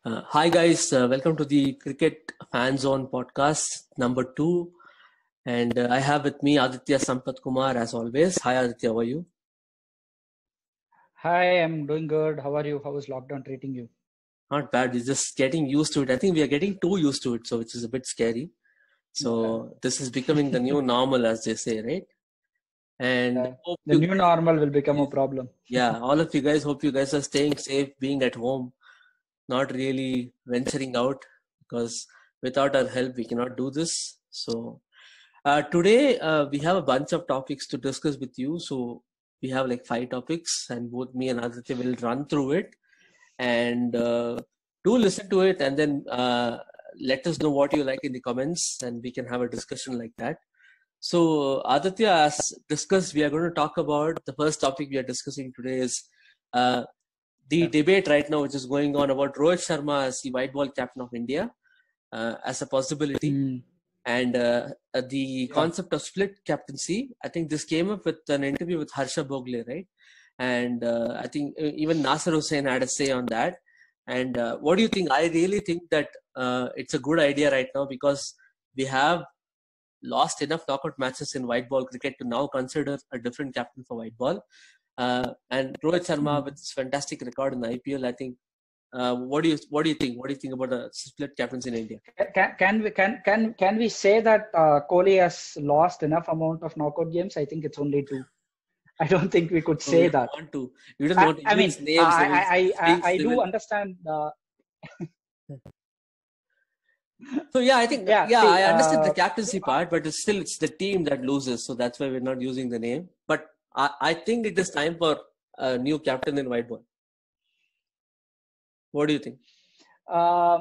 Hi guys, welcome to the Cricket Fan Zone podcast number 2. And I have with me Aditya Sampath Kumar as always. Hi Aditya, how are you? Hi, I'm doing good. How are you? How is lockdown treating you? Not bad, we're just getting used to it. I think we are getting too used to it, so which is a bit scary. So this is becoming the new normal, as they say, right? And Yeah. hope The you new normal will become a problem. yeah, all of you guys, hope you guys are staying safe, being at home, not really venturing out because without our help we cannot do this. So today we have a bunch of topics to discuss with you. So we have like 5 topics, and both me and Aditya will run through it. And do listen to it, and then let us know what you like in the comments, and we can have a discussion like that. So Aditya, as discussed, we are going to talk about the first topic we are discussing today is uh, the debate right now, which is going on about Rohit Sharma as the white ball captain of India as a possibility. And the concept of split captaincy. I think this came up with an interview with Harsha Bogle, right? And I think even Nasser Hussain had a say on that. And what do you think? I really think that it's a good idea right now because we have lost enough knockout matches in white ball cricket to now consider a different captain for white ball. And Rohit Sharma with his fantastic record in the IPL, I think. What do you think? What do you think about the split captains in India? Can we say that Kohli has lost enough amount of knockout games? I think it's only 2. I don't think we could No, you say don't that. want to. You don't want to I mean, use names. They will I they do will. understand. So yeah, I think Yeah. See, I understand the captaincy part, but it's the team that loses. So that's why we're not using the name. But I think it is time for a new captain in white ball. What do you think? uh,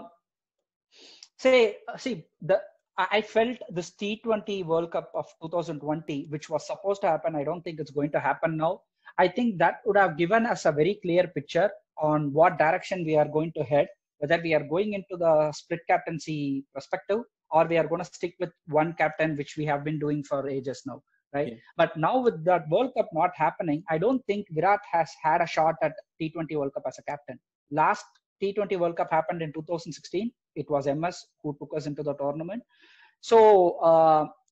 see the I felt this T20 World Cup of 2020, which was supposed to happen, I don't think it's going to happen now. I think that would have given us a very clear picture on what direction we are going to head, whether we are going into the split captaincy perspective or we are going to stick with one captain, which we have been doing for ages now, right? Yeah. But now with that World Cup not happening, I don't think Virat has had a shot at T20 World Cup as a captain. Last T20 World Cup happened in 2016. It was MS who took us into the tournament. So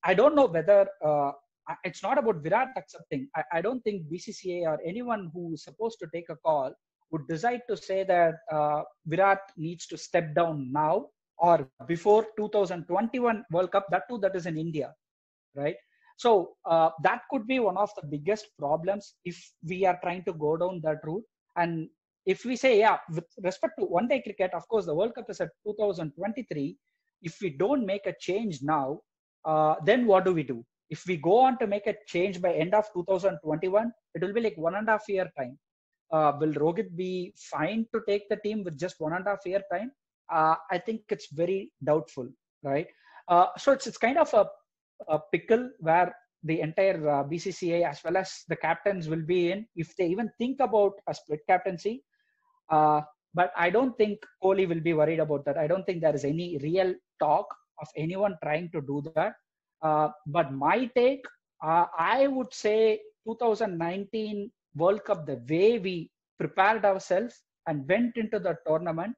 I don't know whether it's not about Virat accepting. I don't think BCCA or anyone who is supposed to take a call would decide to say that Virat needs to step down now or before 2021 World Cup. That too, that is in India, right? So that could be one of the biggest problems if we are trying to go down that route. And if we say, yeah, with respect to one day cricket, of course, the World Cup is at 2023. If we don't make a change now, then what do we do? If we go on to make a change by end of 2021, it will be like 1.5 year time. Will Rohit be fine to take the team with just 1.5 year time? I think it's very doubtful, right? So it's kind of a pickle where the entire BCCA as well as the captains will be in if they even think about a split captaincy. But I don't think Kohli will be worried about that. I don't think there is any real talk of anyone trying to do that. But my take, I would say 2019 World Cup, the way we prepared ourselves and went into the tournament,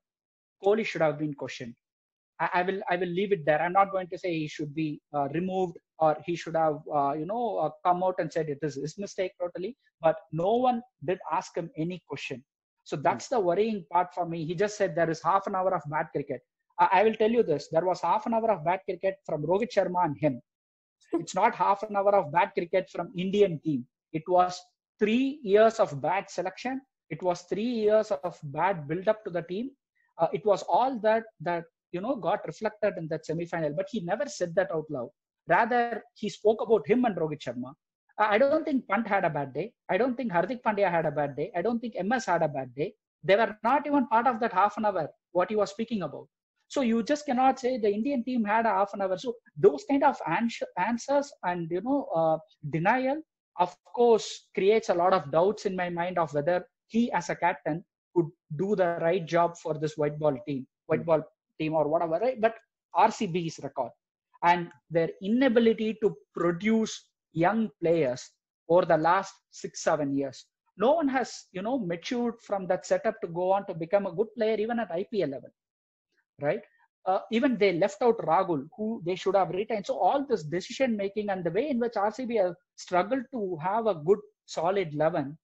Kohli should have been questioned. I will leave it there. I'm not going to say he should be removed or he should have come out and said it is his mistake totally. But no one did ask him any question. So that's the worrying part for me. He just said there is half an hour of bad cricket. I will tell you this: there was half an hour of bad cricket from Rohit Sharma and him. It's not half an hour of bad cricket from Indian team. It was 3 years of bad selection. It was 3 years of bad build up to the team. It was all that got reflected in that semi-final. But he never said that out loud. Rather, he spoke about him and Rohit Sharma. I don't think Pant had a bad day. I don't think Hardik Pandya had a bad day. I don't think MS had a bad day. They were not even part of that half an hour, what he was speaking about. So you just cannot say the Indian team had a half an hour. So those kind of answers and denial, of course, creates a lot of doubts in my mind of whether he as a captain could do the right job for this white ball team or whatever. Right? But RCB's record and their inability to produce young players over the last 6-7 years. No one has matured from that setup to go on to become a good player even at IPL level. right? Even they left out Rahul, who they should have retained. So all this decision making and the way in which RCB have struggled to have a good solid 11,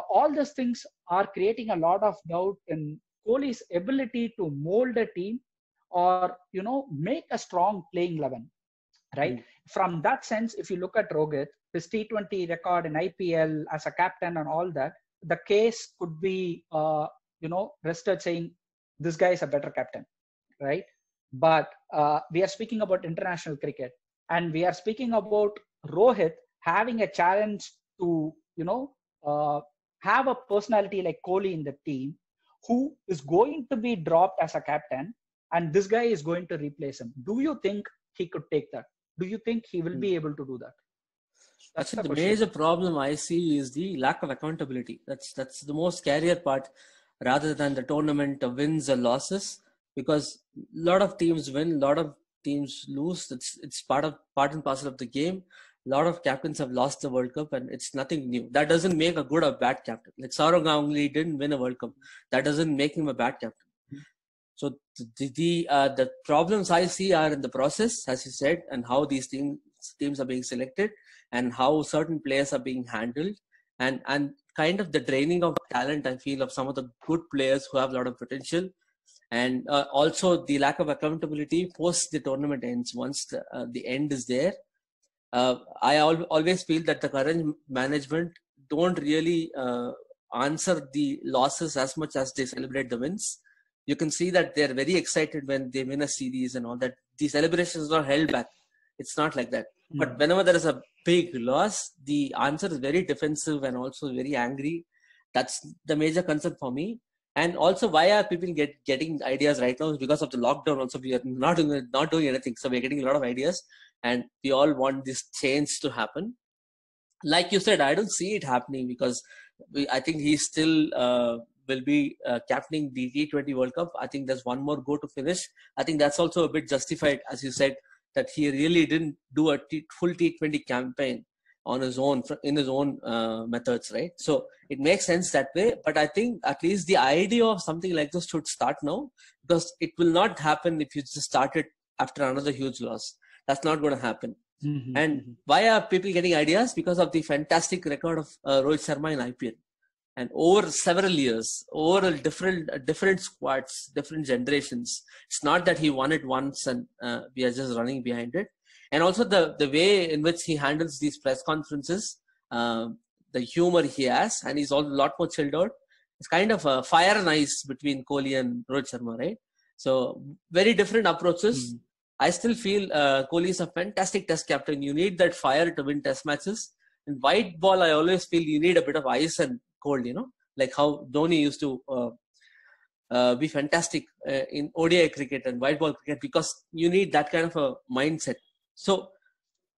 all these things are creating a lot of doubt in Kohli's ability to mold a team or make a strong playing 11, right? From that sense, if you look at Rohit, his T20 record in IPL as a captain and all that, the case could be rested saying this guy is a better captain, right? But we are speaking about international cricket, and we are speaking about Rohit having a challenge to have a personality like Kohli in the team, who is going to be dropped as a captain, and this guy is going to replace him. Do you think he could take that? Do you think he will be able to do that? That's the major problem I see is the lack of accountability. That's the most scarier part, rather than the tournament wins or losses, because a lot of teams win, a lot of teams lose. It's part and parcel of the game. A lot of captains have lost the World Cup, and it's nothing new. That doesn't make a good or bad captain. Like Sourav Ganguly didn't win a World Cup. That doesn't make him a bad captain. So the problems I see are in the process, as you said, and how these teams are being selected, and how certain players are being handled, and kind of the draining of talent, I feel, of some of the good players who have a lot of potential, and also the lack of accountability post the tournament ends. Once the end is there, I always feel that the current management don't really answer the losses as much as they celebrate the wins. You can see that they're very excited when they win a series and all that. The celebrations are held back. It's not like that. But whenever there is a big loss, the answer is very defensive and also very angry. That's the major concern for me. And also, why are people getting ideas right now? Is because of the lockdown. Also, we are not doing anything, so we're getting a lot of ideas, and we all want this change to happen. Like you said, I don't see it happening, because I think he still will be captaining the T20 World Cup. I think there's one more go to finish. I think that's also a bit justified, as you said, that he really didn't do a full T20 campaign on his own, in his own methods, right? So it makes sense that way. But I think at least the idea of something like this should start now, because it will not happen if you just start it after another huge loss. That's not going to happen. And why are people getting ideas? Because of the fantastic record of Rohit Sharma in IPL. And over several years, over different squads, different generations. It's not that he won it once and we are just running behind it. And also the way in which he handles these press conferences, the humor he has, and he's a lot more chilled out. It's kind of a fire and ice between Kohli and Rohit Sharma, right? So very different approaches. I still feel Kohli is a fantastic test captain. You need that fire to win test matches. In white ball, I always feel you need a bit of ice and cold, like how Dhoni used to be fantastic in ODI cricket and white ball cricket, because you need that kind of a mindset. So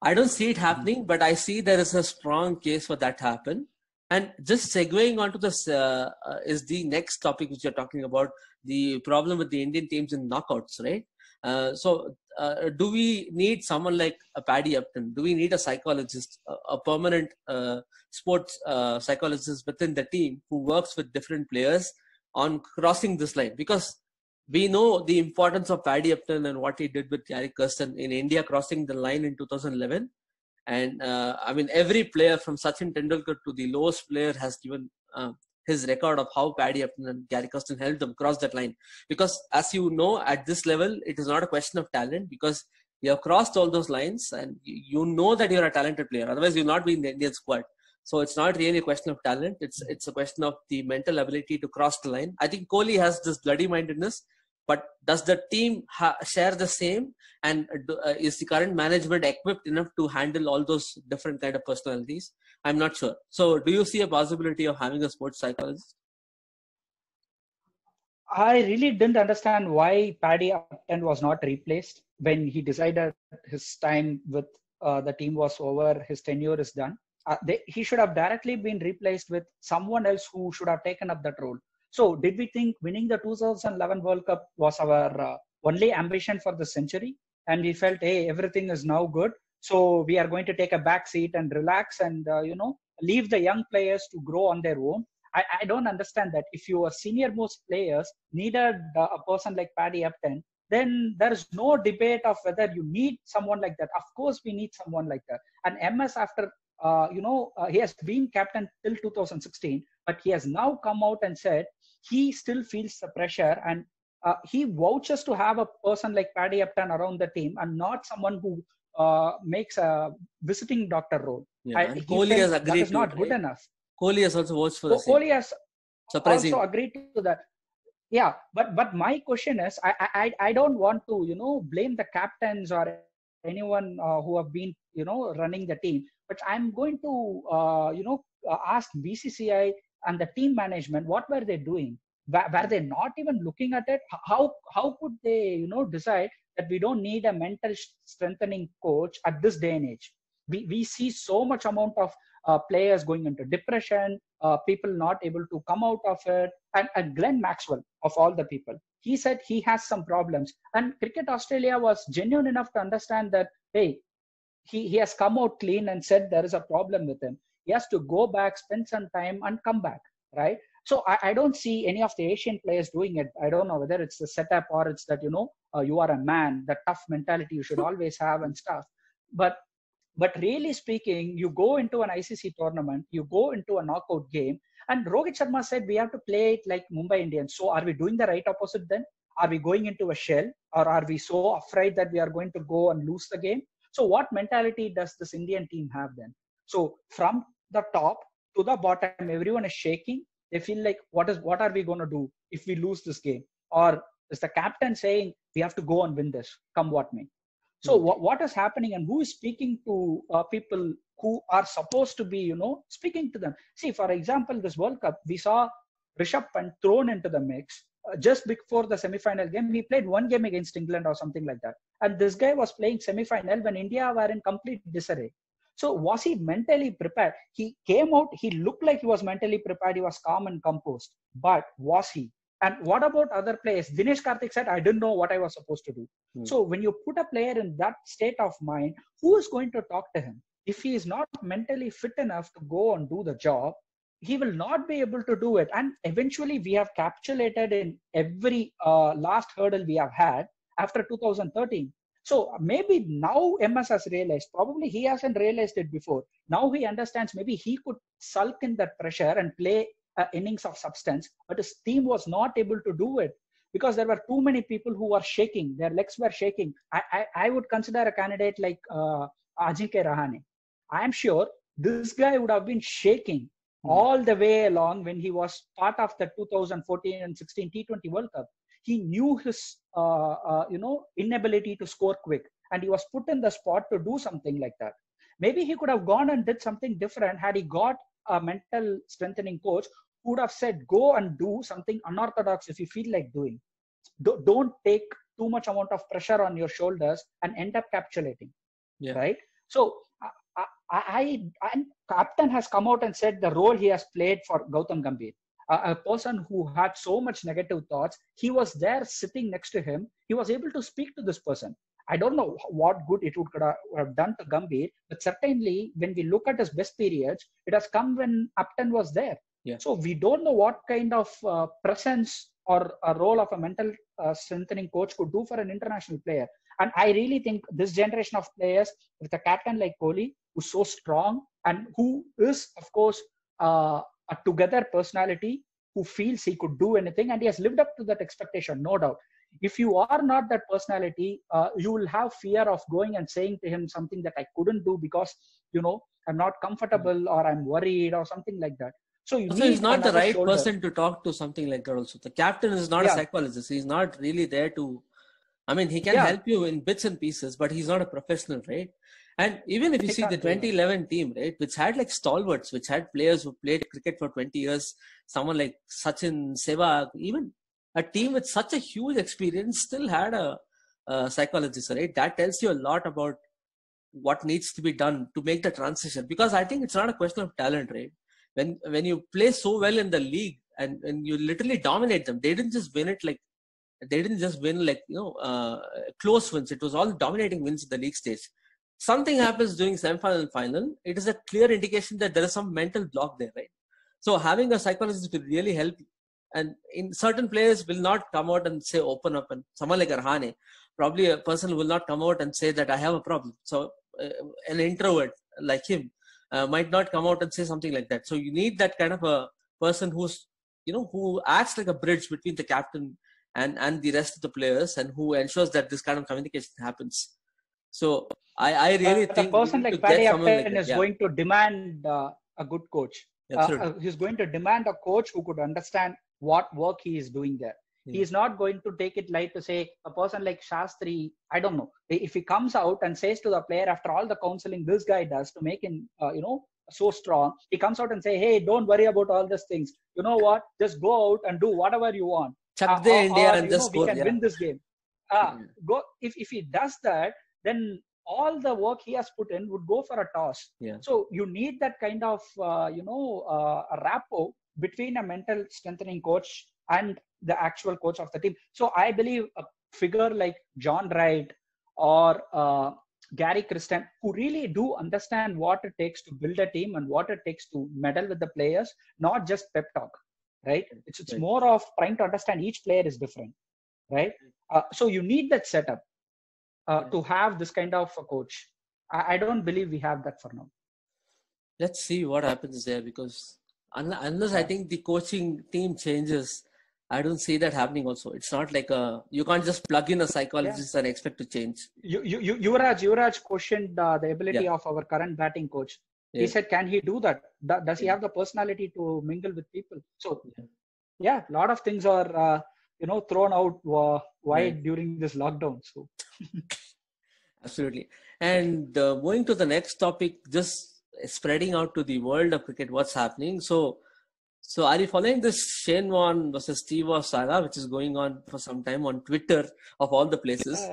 I don't see it happening, but I see there is a strong case for that to happen. And just segueing onto this is the next topic which you're talking about, the problem with the Indian teams in knockouts, right? So do we need someone like a Paddy Upton? Do we need a psychologist, a permanent sports psychologist within the team who works with different players on crossing this line? Because we know the importance of Paddy Upton and what he did with Gary Kirsten in India crossing the line in 2011. And I mean, every player from Sachin Tendulkar to the lowest player has given his record of how Paddy Upton and Gary Kirsten helped them cross that line. Because as you know, at this level, it is not a question of talent, because you have crossed all those lines and you know that you're a talented player. Otherwise, you'll not be in the Indian squad. So it's not really a question of talent. It's a question of the mental ability to cross the line. I think Kohli has this bloody-mindedness, but does the team share the same? And is the current management equipped enough to handle all those different kind of personalities? I'm not sure. So do you see a possibility of having a sports psychologist? I really didn't understand why Paddy Upton was not replaced when he decided his time with the team was over, his tenure is done. He should have directly been replaced with someone else who should have taken up that role. So did we think winning the 2011 World Cup was our only ambition for the century? And we felt, hey, everything is now good. So we are going to take a back seat and relax and, leave the young players to grow on their own. I don't understand that. If your senior most players needed a person like Paddy Upton, then there is no debate of whether you need someone like that. Of course, we need someone like that. And MS, after he has been captain till 2016, but he has now come out and said he still feels the pressure, and he vouches to have a person like Paddy Upton around the team and not someone who makes a visiting doctor role. Yeah, and Kohli has agreed that is not to it, good right? enough. Kohli has also watched for the same. Kohli has Surprising. also agreed to that. Yeah, but my question is, I don't want to blame the captains or anyone who have been running the team, but I'm going to ask BCCI and the team management, what were they doing? Were they not even looking at it? How could they decide that we don't need a mental strengthening coach at this day and age? We see so much amount of players going into depression, people not able to come out of it. And Glenn Maxwell, of all the people, he said he has some problems. And Cricket Australia was genuine enough to understand that, hey, he has come out clean and said there is a problem with him. He has to go back, spend some time, and come back, right? So I don't see any of the Asian players doing it. I don't know whether it's the setup or it's that, you are a man, the tough mentality you should always have and stuff. But really speaking, you go into an ICC tournament, you go into a knockout game, and Rohit Sharma said we have to play it like Mumbai Indians. So are we doing the right opposite then? Are we going into a shell, or are we so afraid that we are going to go and lose the game? So what mentality does this Indian team have then? So from the top to the bottom, everyone is shaking. They feel like, what are we going to do if we lose this game? Or is the captain saying we have to go and win this, come what may? So what is happening, and who is speaking to people who are supposed to be, speaking to them? See, for example, this World Cup, we saw Rishabh Pant thrown into the mix just before the semi-final game. He played one game against England or something like that. And this guy was playing semi-final when India were in complete disarray. So was he mentally prepared? He came out, he looked like he was mentally prepared. He was calm and composed. But was he? And what about other players? Dinesh Karthik said, I didn't know what I was supposed to do. So when you put a player in that state of mind, who is going to talk to him? If he is not mentally fit enough to go and do the job, he will not be able to do it. And eventually we have capitulated in every last hurdle we have had after 2013. So maybe now MS has realized, probably he hasn't realized it before. Now he understands maybe he could sulk in that pressure and play innings of substance, but his team was not able to do it because there were too many people who were shaking. Their legs were shaking. I would consider a candidate like Ajinkya Rahane. I am sure this guy would have been shaking all the way along when he was part of the 2014 and 16 T20 World Cup. He knew his inability to score quick, and he was put in the spot to do something like that. Maybe he could have gone and did something different had he got a mental strengthening coach who would have said, go and do something unorthodox if you feel like doing. Don't take too much amount of pressure on your shoulders and end up capitulating. Yeah. Right? So captain has come out and said the role he has played for Gautam Gambhir, a person who had so much negative thoughts. He was there sitting next to him. He was able to speak to this person. I don't know what good it would have done to Gambhir, but certainly when we look at his best periods, it has come when Upton was there. Yeah. So we don't know what kind of presence or a role of a mental strengthening coach could do for an international player. And I really think this generation of players with a captain like Kohli, who's so strong and who is, of course, a together personality, who feels he could do anything, and he has lived up to that expectation, no doubt. If you are not that personality, you will have fear of going and saying to him something that I couldn't do because, I'm not comfortable or I'm worried or something like that. So he's not the right person to talk to something like that also. The captain is not a psychologist. He's not really there to, he can help you in bits and pieces, but he's not a professional, right? And even if you see the 2011 team, right, which had like stalwarts, which had players who played cricket for 20 years, someone like Sachin, Sehwag, even a team with such a huge experience still had a psychologist, right? That tells you a lot about what needs to be done to make the transition. Because I think it's not a question of talent, right? When you play so well in the league and you literally dominate them, they didn't just win close wins. It was all dominating wins in the league stage. Something happens during semi-final and final. It is a clear indication that there is some mental block there, right? So having a psychologist will really help. And in certain players will not come out and say open up, and someone like Rahane, probably a person will not come out and say that I have a problem. So an introvert like him might not come out and say something like that. So you need that kind of a person who's, who acts like a bridge between the captain and the rest of the players, and who ensures that this kind of communication happens. So I really think a person like Paddy Upton is going to demand a good coach. He's going to demand a coach who could understand what work he is doing there. He is not going to take it light to say a person like Shastri, I don't know, if he comes out and says to the player after all the counseling this guy does to make him, so strong, he comes out and say, hey, don't worry about all these things. You know what? Just go out and do whatever you want. Chuck the India and just go. We can win this game. Go. If he does that, then all the work he has put in would go for a toss. Yeah. So you need that kind of, a rapport between a mental strengthening coach and the actual coach of the team. So I believe a figure like John Wright or Gary Christian, who really do understand what it takes to build a team and what it takes to meddle with the players, not just pep talk, right? It's right. More of trying to understand each player is different, right? So you need that setup to have this kind of a coach. I don't believe we have that for now. Let's see what happens there, because unless I think the coaching team changes, I don't see that happening also. It's not like you can't just plug in a psychologist and expect to change. Yuvraj questioned the ability of our current batting coach. He said, can he do that? Does he have the personality to mingle with people? So, a lot of things are, thrown out wide during this lockdown. So, absolutely. And moving to the next topic, just spreading out to the world of cricket, what's happening. So are you following this Shane Warne versus Steve Waugh saga, which is going on for some time on Twitter of all the places?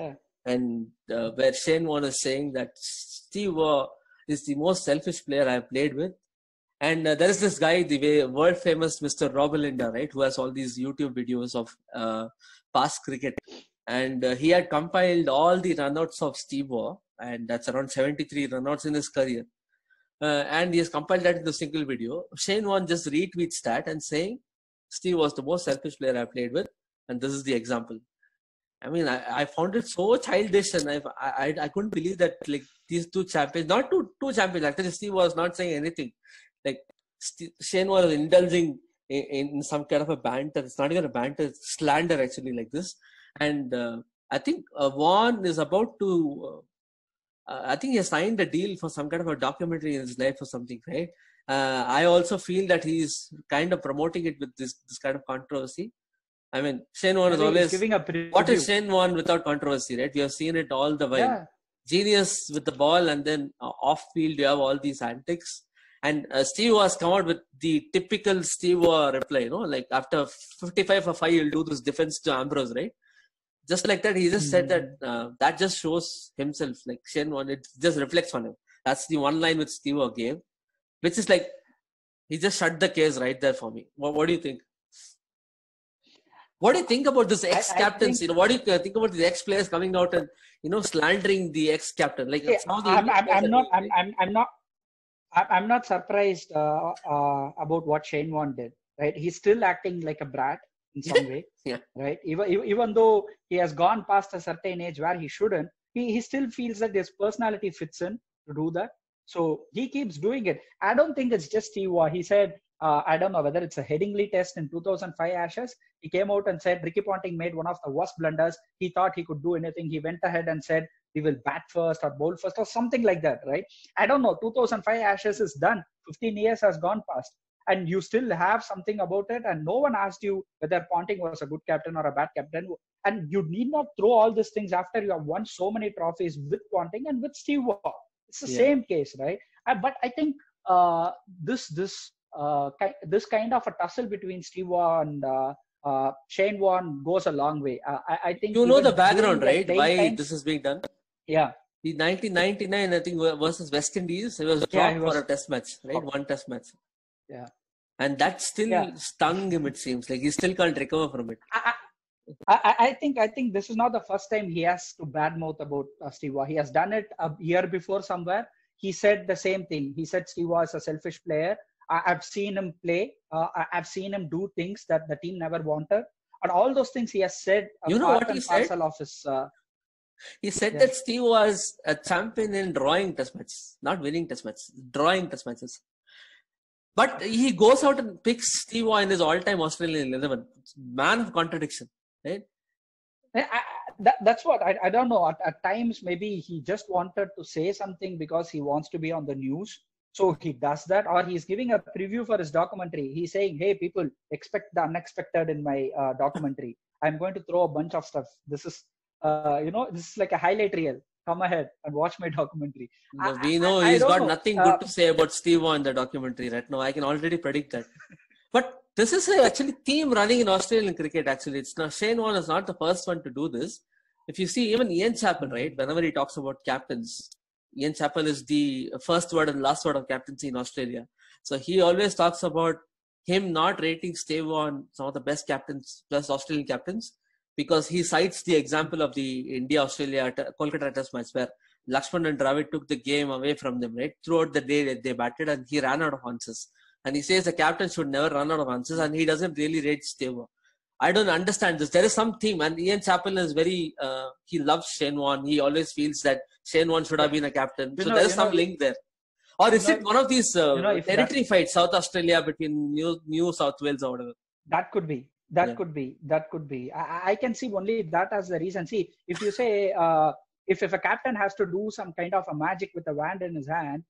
And where Shane Warne is saying that Steve Waugh is the most selfish player I've played with. And there is this guy, the world famous Mr. Rob Linda, right, who has all these YouTube videos of past cricket. And he had compiled all the runouts of Steve Waugh, and that's around 73 runouts in his career. And he has compiled that into a single video. Shane Warne just retweets that and saying, Steve was the most selfish player I played with, and this is the example. I mean, I found it so childish, and I couldn't believe that, like, these two champions, not two champions, actually Steve was not saying anything. Like, Shane was indulging in some kind of a banter. It's not even a banter, it's slander actually, like this. And I think Warne is about to... I think he has signed a deal for some kind of a documentary in his life or something, right? I also feel that he's kind of promoting it with this kind of controversy. I mean, Shane Warne is always... What is Shane Warne without controversy, right? We have seen it all the while. Yeah. Genius with the ball, and then off-field you have all these antics. And Steve has come out with the typical Steve reply, like after 55 for 5, he'll do this defense to Ambrose, right? Just like that, he just said that that just shows himself, like Shane Warne, it just reflects on him. That's the one line which Steve gave, which is like, he just shut the case right there for me. What do you think? What do you think about this ex-captains? What do you think about the ex-players coming out and, slandering the ex-captain? Like, I'm not surprised about what Shane Warne did. Right? He's still acting like a brat in some way, right? Even though he has gone past a certain age where he shouldn't, he still feels that his personality fits in to do that. So he keeps doing it. I don't think it's just Steve Waugh. He said, I don't know whether it's a Headingley test in 2005 Ashes. He came out and said Ricky Ponting made one of the worst blunders. He thought he could do anything. He went ahead and said, we will bat first or bowl first or something like that, right? I don't know. 2005 Ashes is done. 15 years has gone past. And you still have something about it, and no one asked you whether Ponting was a good captain or a bad captain. And you need not throw all these things after you have won so many trophies with Ponting and with Steve Waugh. It's the same case, right? But I think this kind of a tussle between Steve Waugh and Shane Warne goes a long way. I think the background, right? Why this is being done? Yeah. The 1999, I think, versus West Indies, it was dropped for a test match, right? One test match. Yeah. And that still stung him, it seems. Like he still can't recover from it. I think this is not the first time he has to badmouth about Steve Waugh. He has done it a year before somewhere. He said the same thing. He said Steve Waugh is a selfish player. I've seen him play. I've seen him do things that the team never wanted, and all those things he has said You know part what he and said? parcel of his. He said Yeah. that Steve was a champion in drawing test matches, not winning test matches, drawing test matches. But he goes out and picks Steve Waugh in his all-time Australian 11. Man of contradiction, right? That's what I don't know. At times, maybe he just wanted to say something because he wants to be on the news. So he does that, or he's giving a preview for his documentary. He's saying, "Hey, people, expect the unexpected in my documentary. I'm going to throw a bunch of stuff. This is, this is like a highlight reel. Come ahead and watch my documentary." We know I he's don't got know. nothing good to say about Steve Waugh in the documentary right now. I can already predict that. But this is actually theme running in Australian cricket. Actually, it's not Shane Warne is not the first one to do this. If you see, even Ian Chappell, right? Whenever he talks about captains, Ian Chappell is the first word and last word of captaincy in Australia. So he always talks about him not rating Steve Waugh on some of the best captains, best Australian captains, because he cites the example of the India-Australia Kolkata Test match where Lakshman and Dravid took the game away from them, right? Throughout the day they batted and he ran out of answers. And he says the captain should never run out of answers, and he doesn't really rate Steve Waugh. I don't understand this. There is some theme, and Ian Chappell is very, he loves Shane Warne. He always feels that Shane Warne should have been a captain. So there is some link there. Or is it one of these territory fights, South Australia between New South Wales or whatever? That could be. That could be. I can see only that as the reason. See, if you say, if a captain has to do some kind of a magic with a wand in his hand,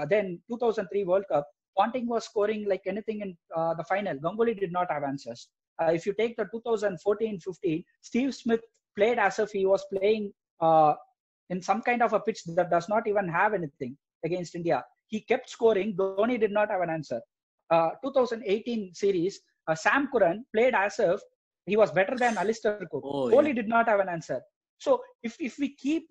then 2003 World Cup, Ponting was scoring like anything in the final. Ganguly did not have answers. If you take the 2014-15, Steve Smith played as if he was playing in some kind of a pitch that does not even have anything against India. He kept scoring. Dhoni did not have an answer. 2018 series, Sam Curran played as if he was better than Alistair Cook. Kohli did not have an answer. So if we keep,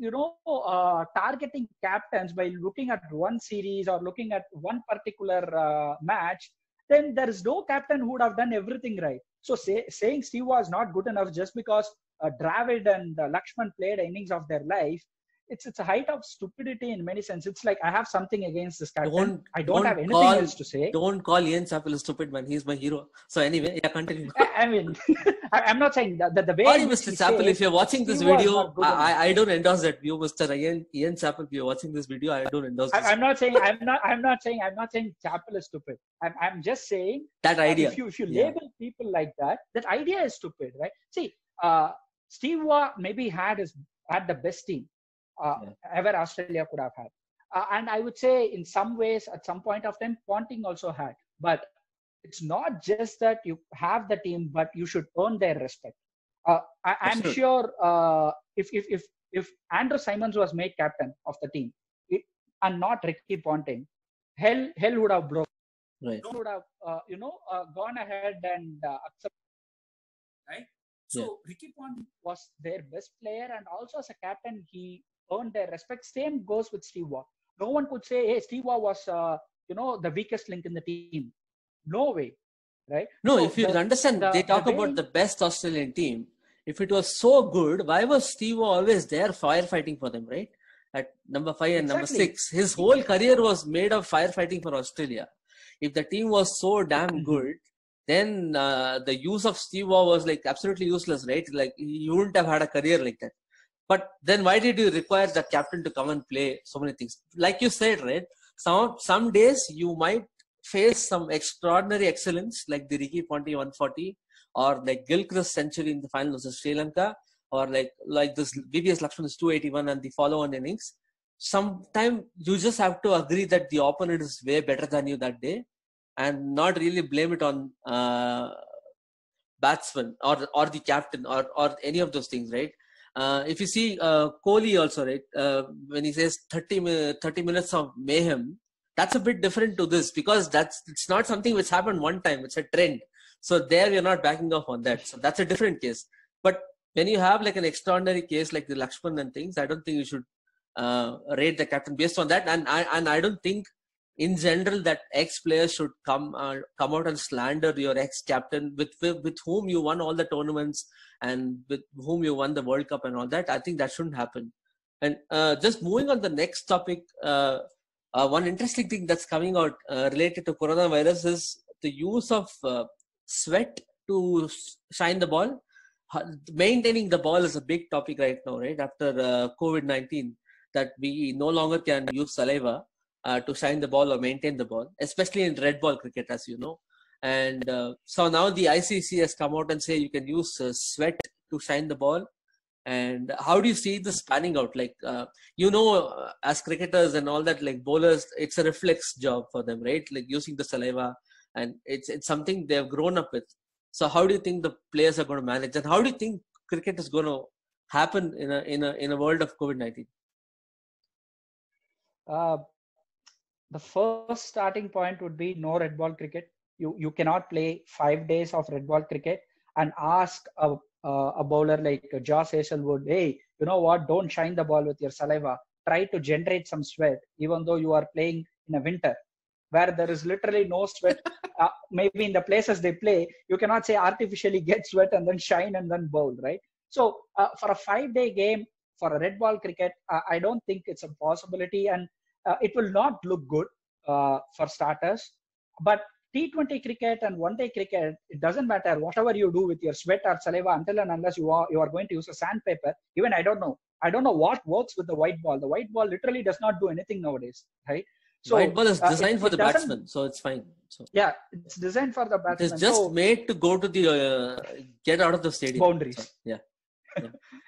targeting captains by looking at one series or looking at one particular match, then there is no captain who would have done everything right. So saying Steve was not good enough just because Dravid and Lakshman played innings of their life, it's a height of stupidity in many sense. It's like I have something against this captain. I don't have anything else to say. Don't call Ian Chappell a stupid man. He's my hero. So anyway, continue. I mean, I'm not saying that the way. Sorry, Mr. Chappell, if you're watching this video, I don't endorse that view, Mr. Ian Chappell. If you're watching this video, I don't endorse this. I'm not saying Chappell is stupid. I'm just saying that idea. If you label people like that idea is stupid, right? See, Steve Waugh maybe had the best team ever Australia could have had. And I would say in some ways, at some point of time, Ponting also had. But it's not just that you have the team, but you should earn their respect. I'm sure if Andrew Symonds was made captain of the team and not Ricky Ponting, hell would have broken. Right. Would have gone ahead and accepted. Right. So Ricky Ponting was their best player, and also as a captain, he earned their respect. Same goes with Steve Waugh. No one could say, "Hey, Steve Waugh was the weakest link in the team." No way, right? No, so if you understand, they talk about the best Australian team. If it was so good, why was Steve Waugh always there firefighting for them, right? At number 5 and number 6, his whole career was made of firefighting for Australia. If the team was so damn good, then the use of Steve Waugh was like absolutely useless, right? Like you wouldn't have had a career like that. But then why did you require the captain to come and play so many things? Like you said, right? Some days you might face some extraordinary excellence like the Ricky Ponting 140 or like Gilchrist century in the final versus Sri Lanka or like this VVS Lakshman's 281 and the follow-on innings. Sometimes you just have to agree that the opponent is way better than you that day and not really blame it on batsman or the captain or any of those things, right? If you see Kohli also, right, when he says 30 minutes of mayhem, that's a bit different to this because it's not something which happened one time. It's a trend. So there we're not backing off on that. So that's a different case. But when you have like an extraordinary case like the Lakshman and things, I don't think you should rate the captain based on that. And I don't think in general that ex-players should come out and slander your ex-captain with whom you won all the tournaments and with whom you won the World Cup and all that. I think that shouldn't happen. And just moving on the next topic, one interesting thing that's coming out related to coronavirus is the use of sweat to shine the ball. Maintaining the ball is a big topic right now, right? After COVID-19, that we no longer can use saliva to shine the ball or maintain the ball, especially in red ball cricket, as you know. And so now the ICC has come out and say you can use sweat to shine the ball. And how do you see this panning out? Like, as cricketers and all that, like bowlers, it's a reflex job for them, right? Like using the saliva, and it's something they've grown up with. So how do you think the players are going to manage, and how do you think cricket is going to happen in a world of COVID-19? The first starting point would be no red ball cricket. You cannot play 5 days of red ball cricket and ask a bowler like Josh Hazlewood, hey, you know what? Don't shine the ball with your saliva. Try to generate some sweat, even though you are playing in a winter where there is literally no sweat. Maybe in the places they play, you cannot say artificially get sweat and then shine and then bowl, right? So for a 5-day game for a red ball cricket, I don't think it's a possibility, and it will not look good for starters. But T20 cricket and one-day cricket, it doesn't matter whatever you do with your sweat or saliva until and unless you are going to use a sandpaper. Even I don't know what works with the white ball. The white ball literally does not do anything nowadays, right? So white ball is designed for the batsman, so it's fine. So yeah, it's designed for the batsman. It is just made to go to the get out of the stadium boundaries. So, yeah.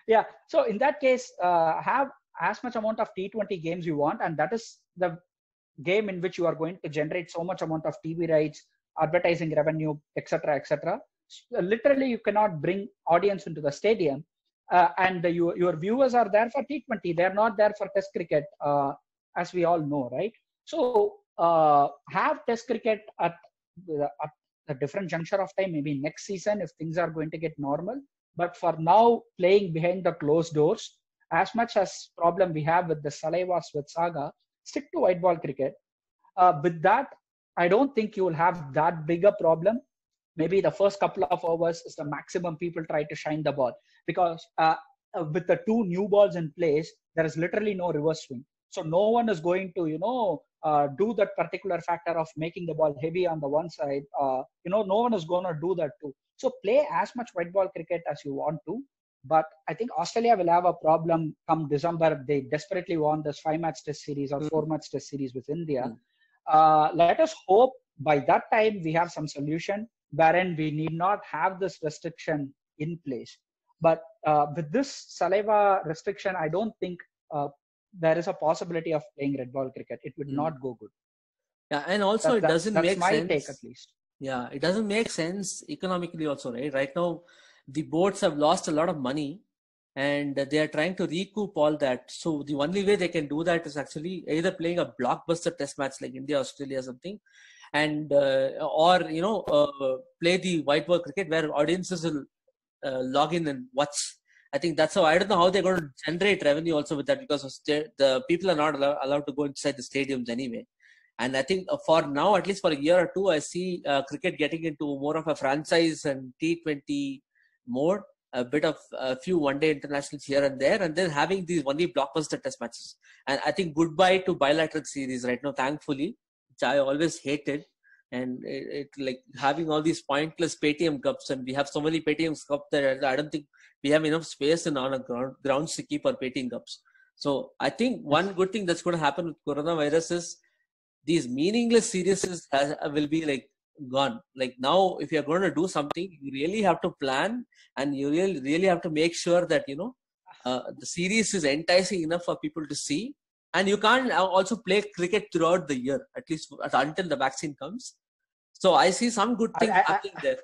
Yeah. So in that case, have as much amount of T20 games you want, and that is the game in which you are going to generate so much amount of TV rights, advertising revenue, etc., etc. Literally, you cannot bring audience into the stadium, and your viewers are there for T20. They are not there for Test cricket, as we all know, right? So have Test cricket at a different juncture of time, maybe next season if things are going to get normal. But for now, playing behind the closed doors, as much as problem we have with the saliva sweat saga, stick to white ball cricket. With that, I don't think you will have that big a problem. Maybe the first couple of hours is the maximum people try to shine the ball, because with the 2 new balls in place, there is literally no reverse swing. So no one is going to, do that particular factor of making the ball heavy on the one side. No one is going to do that too. So play as much white ball cricket as you want to. But I think Australia will have a problem come December. They desperately want this 5-match test series or 4-match test series with India. Let us hope by that time we have some solution wherein we need not have this restriction in place. But with this saliva restriction, I don't think there is a possibility of playing red ball cricket. It would not go good. Yeah, and also it doesn't make sense. That's my take, at least. Yeah, it doesn't make sense economically also, right? Right now, the boards have lost a lot of money, and they are trying to recoup all that. So the only way they can do that is actually either playing a blockbuster test match like India, Australia, or something, and or play the white ball cricket where audiences will log in and watch. I think that's how. I don't know how they're going to generate revenue also with that, because the people are not allowed to go inside the stadiums anyway. And I think for now, at least for a year or two, I see cricket getting into more of a franchise and T20 mode, a bit of a few one-day internationals here and there, and then having these only blockbuster test matches. And I think goodbye to bilateral series right now, thankfully, which I always hated. And it like having all these pointless Paytm Cups, and we have so many Paytm Cups that I don't think we have enough space in our grounds to keep our Paytm Cups. So I think one good thing that's going to happen with coronavirus is these meaningless series will be like gone. Like now, if you're going to do something, you really have to plan, and you really have to make sure that the series is enticing enough for people to see. And you can't also play cricket throughout the year, at least until the vaccine comes. So I see some good things happening there.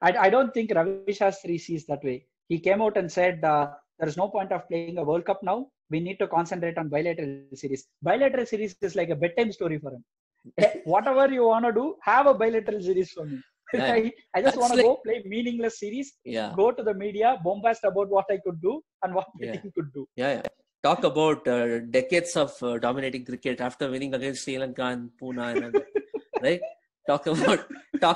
I don't think Ravi Shastri sees that way. He came out and said there is no point of playing a World Cup now. We need to concentrate on bilateral series. Bilateral series is like a bedtime story for him. Whatever you want to do, have a bilateral series for me. Yeah. I just want to go play meaningless series. Yeah. Go to the media, bombast about what I could do and what the team could do. Yeah. Talk about decades of dominating cricket after winning against Sri Lanka and Pune and all that, right? Talk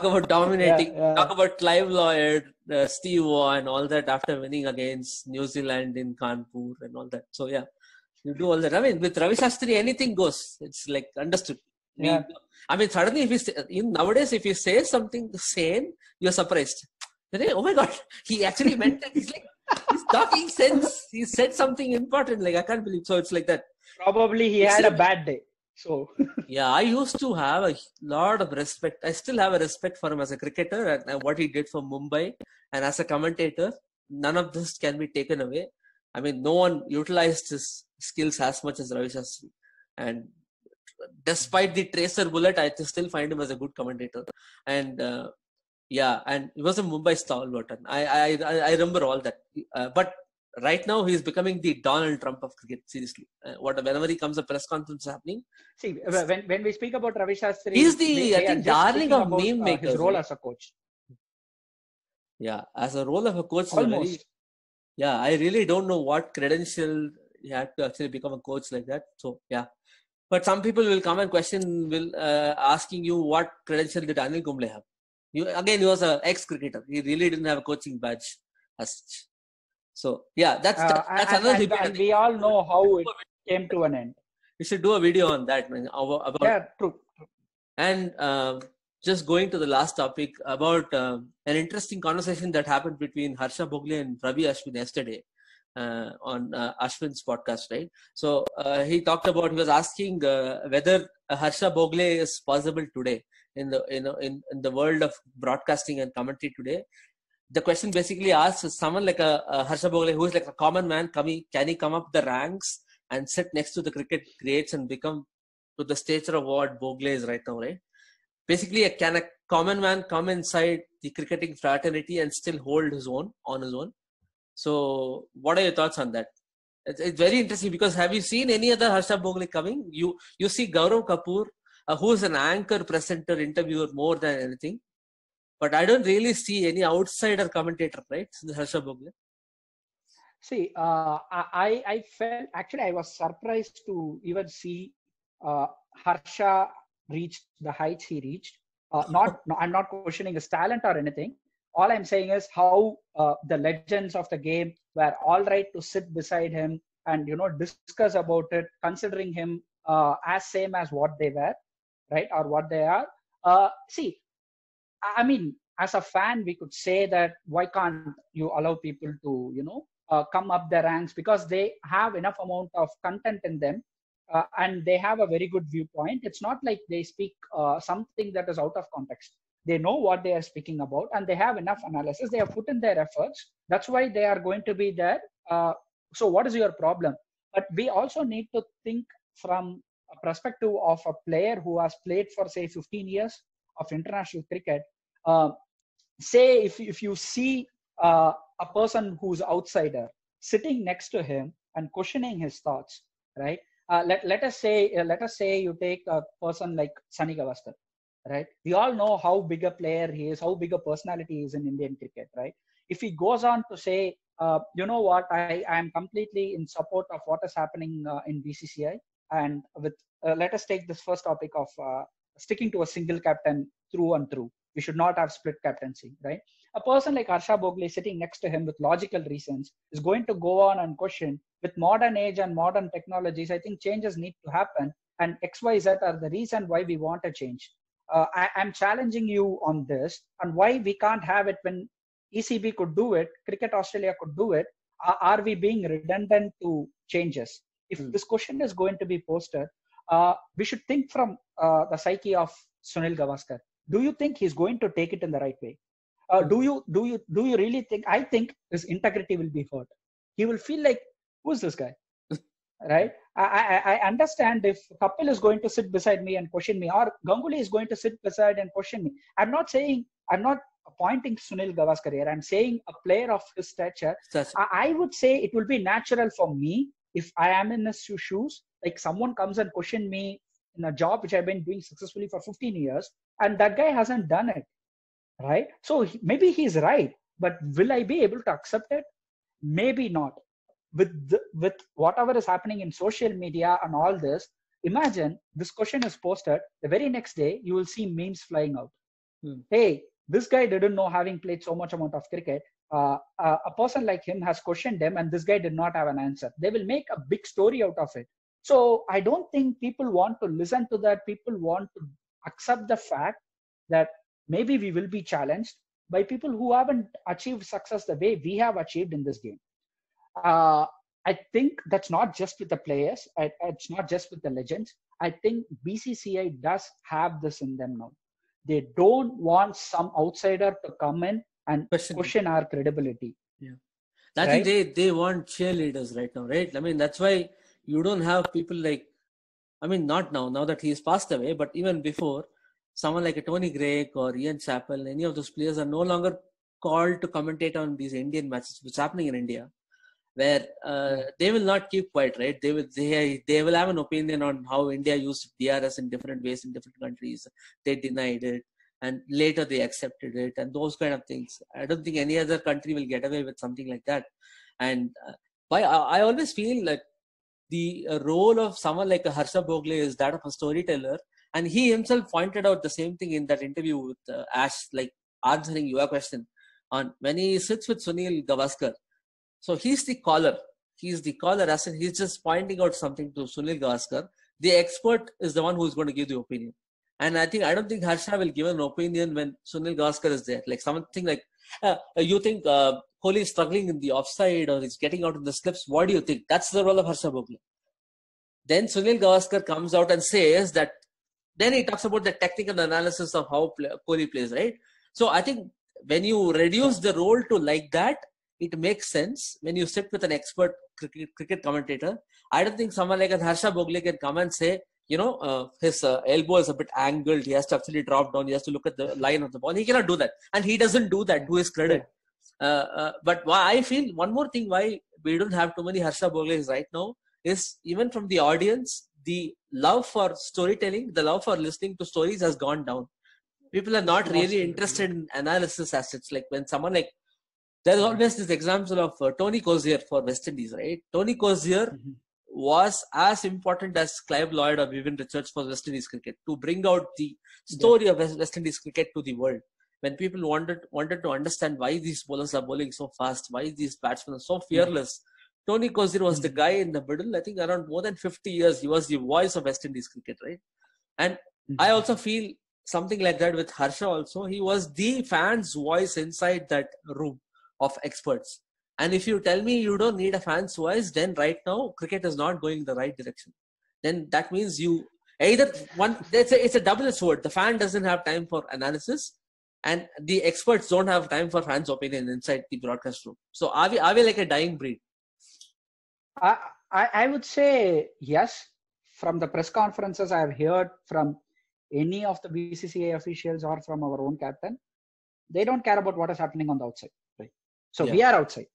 about dominating. Talk about Clive Lloyd, Steve Waugh, and all that after winning against New Zealand in Kanpur and all that. So yeah, You do all that. I mean, with Ravi Shastri, anything goes. It's like understood. Yeah. I mean, suddenly, nowadays, if he says something sane, you're surprised. Oh my God, he actually meant it. He's like, he's talking sense. He said something important. Like, I can't believe. So it's like that. Probably he had a bad day. So yeah, I used to have a lot of respect. I still have a respect for him as a cricketer and what he did for Mumbai, and as a commentator. None of this can be taken away. I mean, no one utilized his skills as much as Ravi Shastri, and despite the tracer bullet, I still find him as a good commentator. And yeah, and he was a Mumbai stalwart. I remember all that. But right now, he's becoming the Donald Trump of cricket. Seriously, whenever he comes, a press conference happening. See, when we speak about Ravi Shastri, he's the I think darling of meme makers. His role as a coach. Yeah, as a role of a coach. Almost. Yeah, I really don't know what credential he had to actually become a coach like that. So yeah, but some people will come and question, asking you what credential did Anil Kumble have? He was an ex-cricketer. He really didn't have a coaching badge as such. So yeah, that's another debate. And we all know how it came to an end. We should do a video on that, man. About yeah, true. And just going to the last topic about an interesting conversation that happened between Harsha Bhogle and Ravi Ashwin yesterday on Ashwin's podcast, right? So he was asking whether Harsha Bhogle is possible today in the world of broadcasting and commentary today. The question basically asks someone like a Harsha Bhogle, who is like a common man, can he come up the ranks and sit next to the cricket greats and become to the stature of what Bhogle is right now, right? Basically, can a common man come inside the cricketing fraternity and still hold his own on his own? So, what are your thoughts on that? It's very interesting because have you seen any other Harsha Bhogle coming? You see Gaurav Kapoor, who is an anchor, presenter, interviewer more than anything. But I don't really see any outsider commentator, right? Harsha Bhogle. See, I felt, actually, I was surprised to even see Harsha reach the heights he reached. I'm not questioning his talent or anything. All I'm saying is how the legends of the game were all right to sit beside him and discuss about it, considering him as same as what they were, right, or what they are. See, I mean, as a fan, we could say that why can't you allow people to come up the ranks, because they have enough amount of content in them. And they have a very good viewpoint. It's not like they speak something that is out of context. They know what they are speaking about, and they have enough analysis. They have put in their efforts. That's why they are going to be there. So what is your problem? But we also need to think from a perspective of a player who has played for, say, 15 years of international cricket. Say if you see a person who's outsider sitting next to him and questioning his thoughts, right? Let us say you take a person like Sunny Gavaskar, right? We all know how big a player he is, how big a personality he is in Indian cricket, right? If he goes on to say, you know what, I am completely in support of what is happening in BCCI, and with let us take this first topic of sticking to a single captain through and through. We should not have split captaincy, right? A person like Harsha Bhogle sitting next to him with logical reasons is going to go on and question, with modern age and modern technologies, I think changes need to happen, and XYZ are the reason why we want a change. I'm challenging you on this, and why we can't have it when ECB could do it, Cricket Australia could do it. Are we being redundant to changes? If this question is going to be posted, we should think from the psyche of Sunil Gavaskar. Do you think he's going to take it in the right way? Do you really think? I think his integrity will be hurt. He will feel like, who's this guy? Right? I understand if Kapil is going to sit beside me and question me, or Ganguly is going to sit beside and question me. I'm not pointing Sunil Gavaskar here. I'm saying a player of his stature. I would say it will be natural for me if I am in his shoes. Like someone comes and question me in a job which I've been doing successfully for 15 years, and that guy hasn't done it. Right? So maybe he's right, but will I be able to accept it? Maybe not. With whatever is happening in social media and all this, imagine this question is posted, the very next day you will see memes flying out. Hey, this guy didn't know, having played so much amount of cricket. A person like him has questioned them, and this guy did not have an answer. They will make a big story out of it. So I don't think people want to listen to that. People want to accept the fact that maybe we will be challenged by people who haven't achieved success the way we have achieved in this game. I think that's not just with the players. It's not just with the legends. I think BCCI does have this in them now. They don't want some outsider to come in and question our credibility. Yeah, I think they want cheerleaders right now, right? I mean, that's why you don't have people like, I mean, not now that he's passed away, but even before, someone like a Tony Greig or Ian Chappell, any of those players are no longer called to commentate on these Indian matches, which is happening in India, where they will not keep quiet, right? They will have an opinion on how India used DRS in different ways in different countries. They denied it, and later they accepted it, and those kind of things. I don't think any other country will get away with something like that. And I always feel like the role of someone like a Harsha Bhogle is that of a storyteller, and he himself pointed out the same thing in that interview with Ash, like answering your question on when he sits with Sunil Gavaskar. So he's the caller. He's the caller, as in he's just pointing out something to Sunil Gavaskar. The expert is the one who's going to give the opinion. And I don't think Harsha will give an opinion when Sunil Gavaskar is there. Like something like, you think Kohli is struggling in the offside or he's getting out in the slips. What do you think? That's the role of Harsha Bhogle. Then Sunil Gavaskar comes out and says that, then he talks about the technical analysis of how Kohli plays, right? So I think when you reduce the role to like that, it makes sense. When you sit with an expert cricket commentator, I don't think someone like a Harsha Bhogle can come and say, his elbow is a bit angled. He has to actually drop down. He has to look at the line of the ball. He cannot do that. And he doesn't do that, to his credit. But why I feel one more thing why we don't have too many Harsha Bhogles right now is even from the audience, the love for storytelling, the love for listening to stories has gone down. People are not really interested in analysis as such. Like when someone like, there's always this example of Tony Cozier for West Indies, right? Tony Cozier was as important as Clive Lloyd or Vivian Richards for West Indies cricket to bring out the story of West Indies cricket to the world. When people wanted to understand why these bowlers are bowling so fast, why these batsmen are so fearless, Tony Cozier was the guy in the middle. I think around more than 50 years, he was the voice of West Indies cricket, right? And I also feel something like that with Harsha also. He was the fan's voice inside that room of experts. And if you tell me you don't need a fan's voice, then right now cricket is not going in the right direction. Then that means you either it's a double-edged sword. The fan doesn't have time for analysis, and the experts don't have time for fans' opinion inside the broadcast room. So are we like a dying breed? I would say yes. From the press conferences I have heard from any of the BCCI officials or from our own captain, they don't care about what is happening on the outside. Right? So we are outside.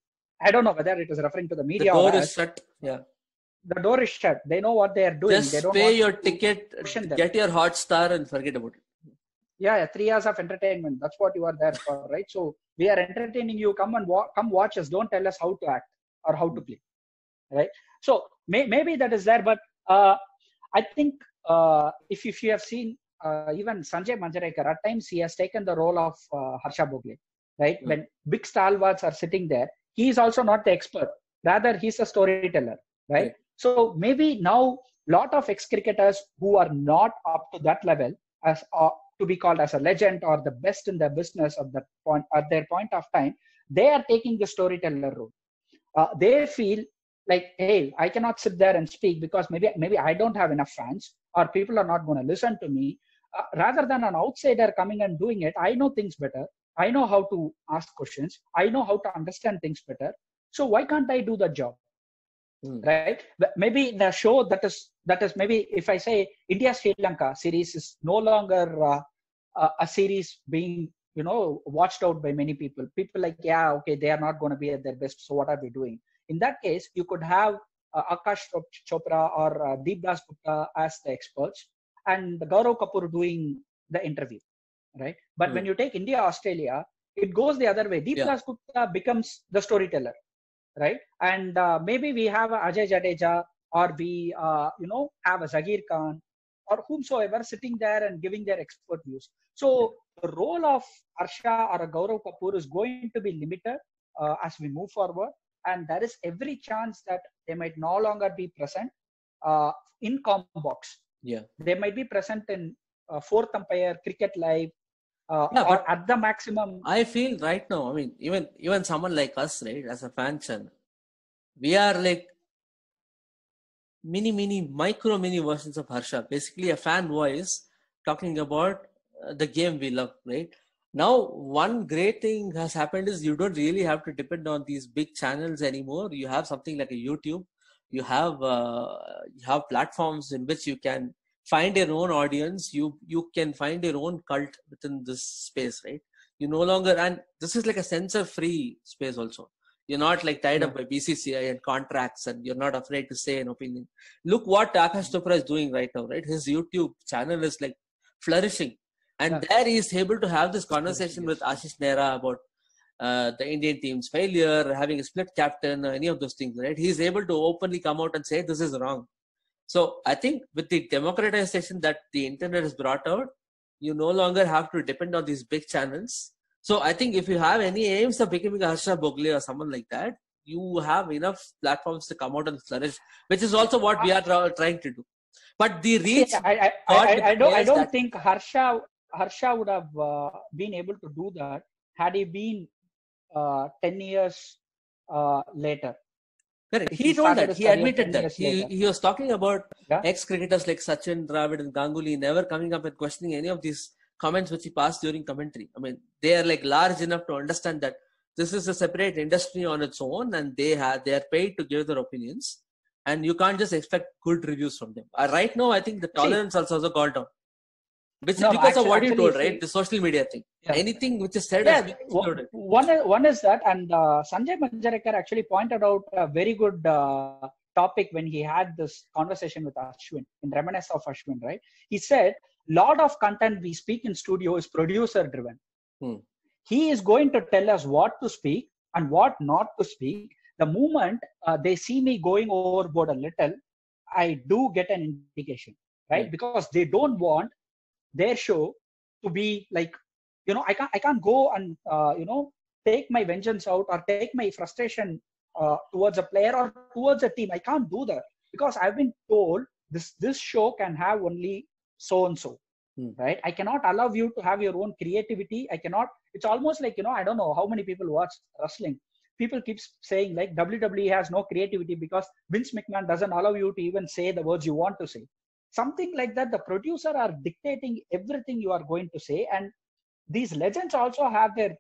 I don't know whether it is referring to the media. The door is shut. Yeah. The door is shut. They know what they are doing. Just they don't pay your ticket, get your Hotstar, and forget about it. Yeah, 3 hours of entertainment. That's what you are there for, right? So we are entertaining you. Come and come watch us. Don't tell us how to act or how to play, right? So maybe that is there, but I think if you have seen even Sanjay Manjrekar, at times he has taken the role of Harsha Bhogle, right? When big stalwarts are sitting there, he is also not the expert. Rather, he's a storyteller, right? So maybe now lot of ex-cricketers who are not up to that level as to be called as a legend or the best in their business at that point, at their point of time, they are taking the storyteller role. They feel like, hey, I cannot sit there and speak because maybe I don't have enough fans or people are not going to listen to me. Rather than an outsider coming and doing it, I know things better. I know how to ask questions. I know how to understand things better. So why can't I do the job? Right? But maybe the show that is maybe if I say India Sri Lanka series is no longer a series being watched out by many people. People like, yeah, okay, they are not going to be at their best. So what are we doing? In that case, you could have Akash Chopra or Deep Das Gupta as the experts and Gaurav Kapoor doing the interview, right? But when you take India Australia, it goes the other way. Deep Das Gupta becomes the storyteller, right? And maybe we have a Ajay Jadeja or we have a Zaheer Khan or whomsoever sitting there and giving their expert views. So the role of Harsha or a Gaurav Kapoor is going to be limited as we move forward, and there is every chance that they might no longer be present in Combox. Yeah, they might be present in fourth umpire, cricket live, yeah, or but at the maximum. I feel right now, I mean, even someone like us, right, as a fan channel, we are like mini versions of Harsha, basically a fan voice talking about the game we love, right? Now, one great thing has happened is you don't really have to depend on these big channels anymore. You have something like a YouTube. You have platforms in which you can find your own audience. You can find your own cult within this space, right? You no longer, and this is like a censor-free space also. You're not like tied up by BCCI and contracts, and you're not afraid to say an opinion. Look what Akash Chopra is doing right now, right? His YouTube channel is like flourishing, and there he is able to have this conversation with Ashish Nehra about the Indian team's failure, having a split captain, any of those things, right? He's able to openly come out and say this is wrong. So I think with the democratization that the internet has brought out, you no longer have to depend on these big channels. So I think if you have any aims of becoming a Harsha Bhogle or someone like that, you have enough platforms to come out and flourish, which is also what we are trying to do. But the reach, I don't think Harsha would have been able to do that had he been 10 years later. Correct. He told that. He admitted that. He was talking about ex-cricketers like Sachin, Dravid and Ganguly never coming up and questioning any of these comments which he passed during commentary. I mean, they are like large enough to understand that this is a separate industry on its own, and they are paid to give their opinions, and you can't just expect good reviews from them. Right now, I think the tolerance has also gone down. Which is because of what you told, right? The social media thing. Yeah. Anything which is said is excluded. One is that, and Sanjay Manjarekar actually pointed out a very good topic when he had this conversation with Ashwin, in reminiscence of Ashwin, right? He said, lot of content we speak in studio is producer driven. He is going to tell us what to speak and what not to speak. The moment they see me going overboard a little, I do get an indication, right? Because they don't want their show to be like, I can't go and take my vengeance out or take my frustration towards a player or towards a team. I can't do that because I've been told this show can have only so and so, right? I cannot allow you to have your own creativity. I cannot. It's almost like, I don't know how many people watch wrestling. People keep saying like WWE has no creativity because Vince McMahon doesn't allow you to even say the words you want to say. Something like that. The producer are dictating everything you are going to say, and these legends also have their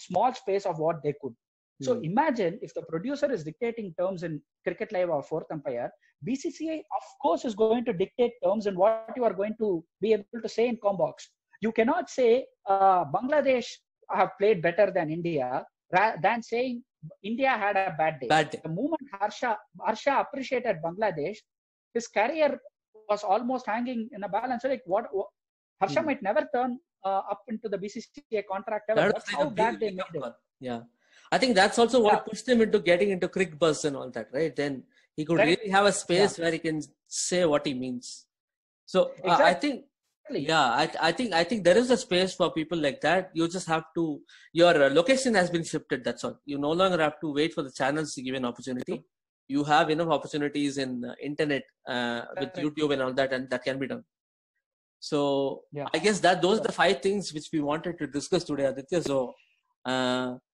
small space of what they could. So imagine if the producer is dictating terms in Cricket Live or fourth umpire, BCCI of course is going to dictate terms in what you are going to be able to say in Combox. You cannot say Bangladesh have played better than India than saying India had a bad day. The moment Harsha appreciated Bangladesh, his career was almost hanging in a balance. So like what Harsha might never turn up into the BCCI contract ever. That's how bad they made it. Yeah, I think that's also what pushed him into getting into Crickbuzz and all that, right? Then he could really have a space where he can say what he means. So I think, I think there is a space for people like that. You just have to, your location has been shifted. That's all. You no longer have to wait for the channels to give an opportunity. You have enough opportunities in internet with YouTube and all that, and that can be done. So I guess that those are the 5 things which we wanted to discuss today, Aditya. So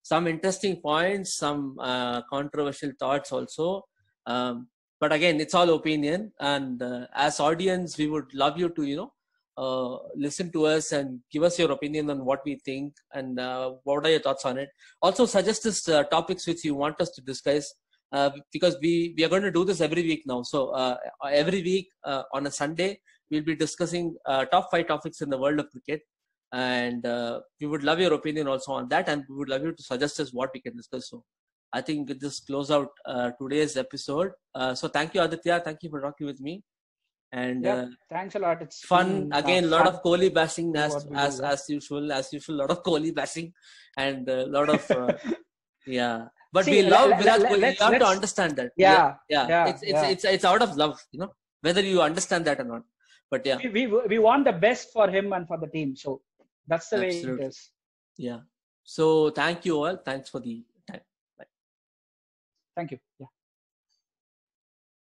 some interesting points, some controversial thoughts also. But again, it's all opinion. And as audience, we would love you to, listen to us and give us your opinion on what we think and what are your thoughts on it. Also suggest us topics which you want us to discuss. Because we are going to do this every week now. So every week on a Sunday, we'll be discussing top 5 topics in the world of cricket. And we would love your opinion also on that. And we would love you to suggest us what we can discuss. So I think we just close out today's episode. So thank you, Aditya. Thank you for talking with me. And thanks a lot. It's fun. Again, a lot of Kohli bashing as usual. As usual, a lot of Kohli bashing and a lot of, But we love Virat Kohli. You have to understand that. Yeah. It's out of love, whether you understand that or not. But yeah, we want the best for him and for the team. So that's the way it is. Yeah. So thank you all. Thanks for the time. Bye. Thank you. Yeah.